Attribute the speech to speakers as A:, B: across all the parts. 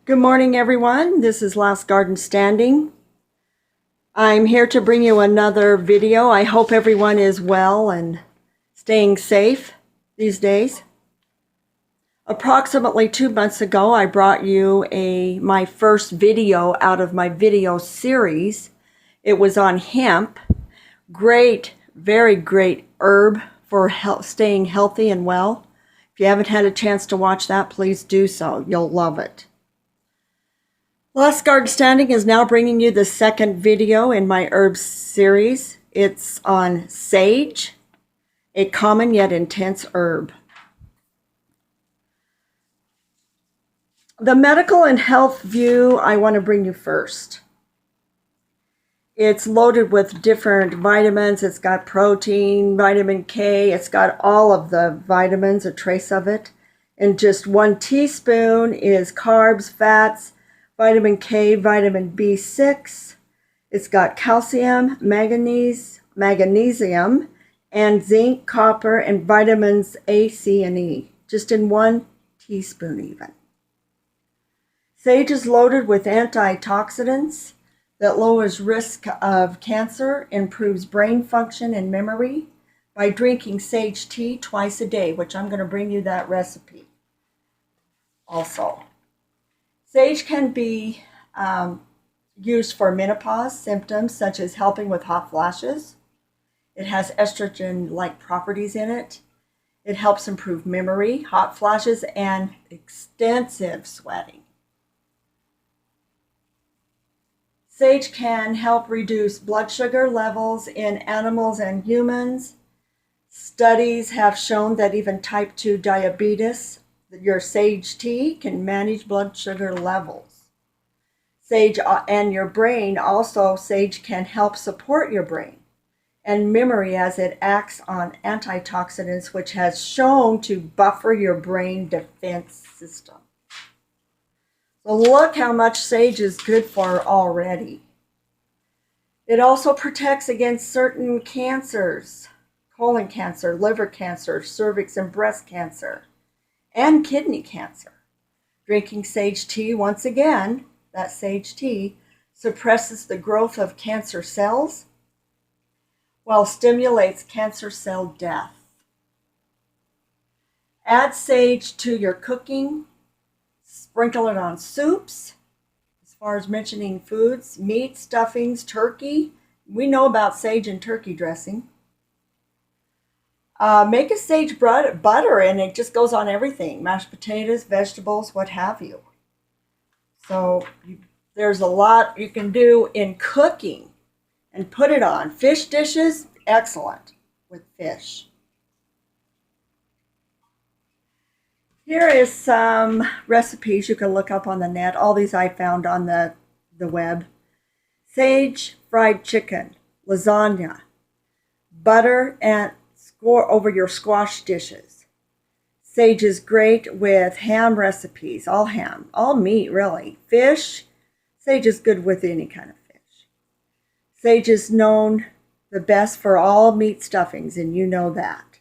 A: Good morning, everyone. This is Last Garden Standing. I'm here to bring you another video. I hope everyone is well and staying safe these days. Approximately 2 months ago, I brought you my first video out of my video series. It was on hemp. Great, very great herb for staying healthy and well. If you haven't had a chance to watch that, please do so. You'll love it. Last Garden Standing is now bringing you the second video in my herbs series. It's on sage, a common yet intense herb. The medical and health view I want to bring you first. It's loaded with different vitamins. It's got protein, vitamin K. It's got all of the vitamins, a trace of it. And just 1 teaspoon is carbs, fats, vitamin K, vitamin B6. It's got calcium, magnesium, and zinc, copper, and vitamins A, C, and E, just in 1 teaspoon even. Sage is loaded with antioxidants that lowers risk of cancer, improves brain function and memory by drinking sage tea twice a day, which I'm going to bring you that recipe also. Sage can be used for menopause symptoms, such as helping with hot flashes. It has estrogen-like properties in it. It helps improve memory, hot flashes, and extensive sweating. Sage can help reduce blood sugar levels in animals and humans. Studies have shown that even type 2 diabetes, your sage tea can manage blood sugar levels. Sage and your brain also, sage can help support your brain and memory as it acts on antioxidants, which has shown to buffer your brain defense system. So look how much sage is good for already. It also protects against certain cancers, colon cancer, liver cancer, cervix and breast cancer, and kidney cancer. Drinking sage tea, once again, that sage tea suppresses the growth of cancer cells while stimulates cancer cell death. Add sage to your cooking. Sprinkle it on soups. As far as mentioning foods, meat, stuffings, turkey. We know about sage and turkey dressing. Make a sage butter, and it just goes on everything. Mashed potatoes, vegetables, what have you. So there's a lot you can do in cooking and put it on. Fish dishes, excellent with fish. Here is some recipes you can look up on the net. All these I found on the web. Sage fried chicken, lasagna, butter and over your squash dishes. Sage is great with ham recipes, all ham, all meat really. Fish, sage is good with any kind of fish. Sage is known the best for all meat stuffings, and you know that.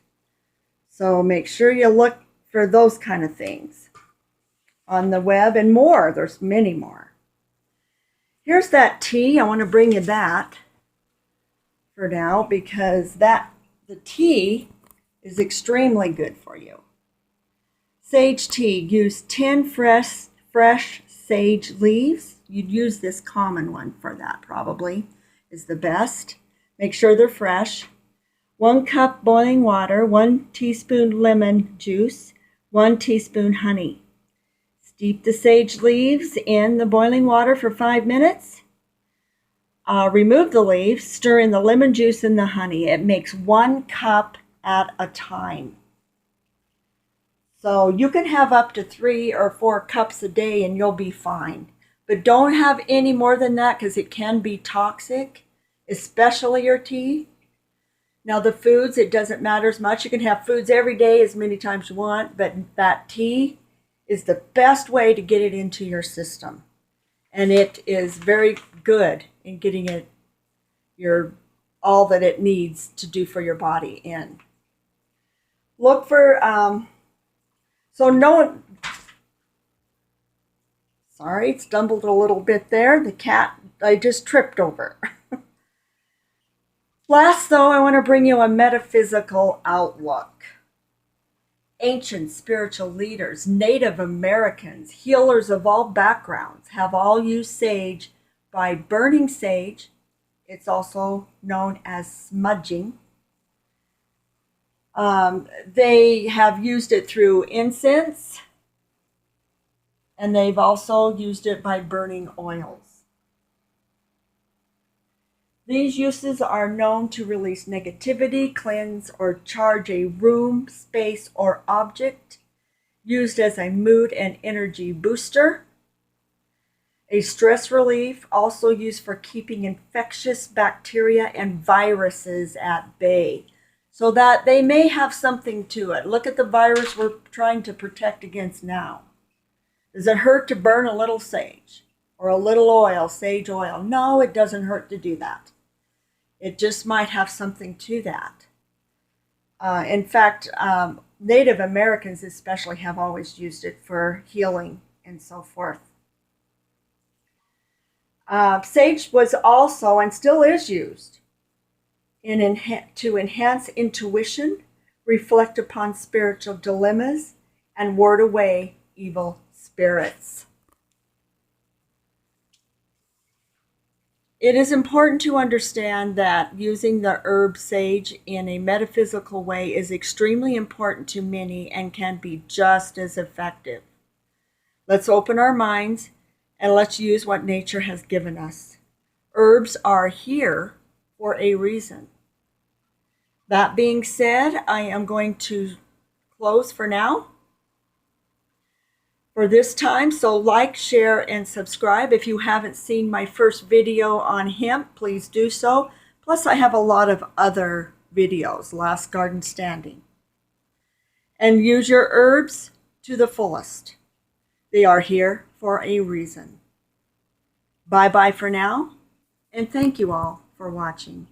A: So make sure you look for those kind of things on the web and more. There's many more. Here's that tea. I want to bring you that for now because the tea is extremely good for you. Sage tea. Use 10 fresh sage leaves. You'd use this common one for that probably is the best. Make sure they're fresh. 1 cup boiling water, 1 teaspoon lemon juice, 1 teaspoon honey. Steep the sage leaves in the boiling water for 5 minutes. Remove the leaves, stir in the lemon juice and the honey. It makes 1 cup at a time. So you can have up to 3 or 4 cups a day and you'll be fine. But don't have any more than that because it can be toxic, especially your tea. Now the foods, it doesn't matter as much. You can have foods every day as many times you want, but that tea is the best way to get it into your system. And it is very good in getting it all that it needs to do for your body in. Look for Sorry, stumbled a little bit there. The cat I just tripped over. Last, though, I want to bring you a metaphysical outlook. Ancient spiritual leaders, Native Americans, healers of all backgrounds have all used sage by burning sage. It's also known as smudging. They have used it through incense, and they've also used it by burning oils. These uses are known to release negativity, cleanse, or charge a room, space, or object, used as a mood and energy booster. A stress relief, also used for keeping infectious bacteria and viruses at bay, so that they may have something to it. Look at the virus we're trying to protect against now. Does it hurt to burn a little sage or a little oil, sage oil? No, it doesn't hurt to do that. It just might have something to that. In fact, Native Americans especially have always used it for healing and so forth. Sage was also and still is used to enhance intuition, reflect upon spiritual dilemmas, and ward away evil spirits. It is important to understand that using the herb sage in a metaphysical way is extremely important to many and can be just as effective. Let's open our minds and let's use what nature has given us. Herbs are here for a reason. That being said, I am going to close for now for this time. So like, share, and subscribe. If you haven't seen my first video on hemp, please do so. Plus, I have a lot of other videos, Last Garden Standing. And use your herbs to the fullest. They are here for a reason. Bye-bye for now, and thank you all for watching.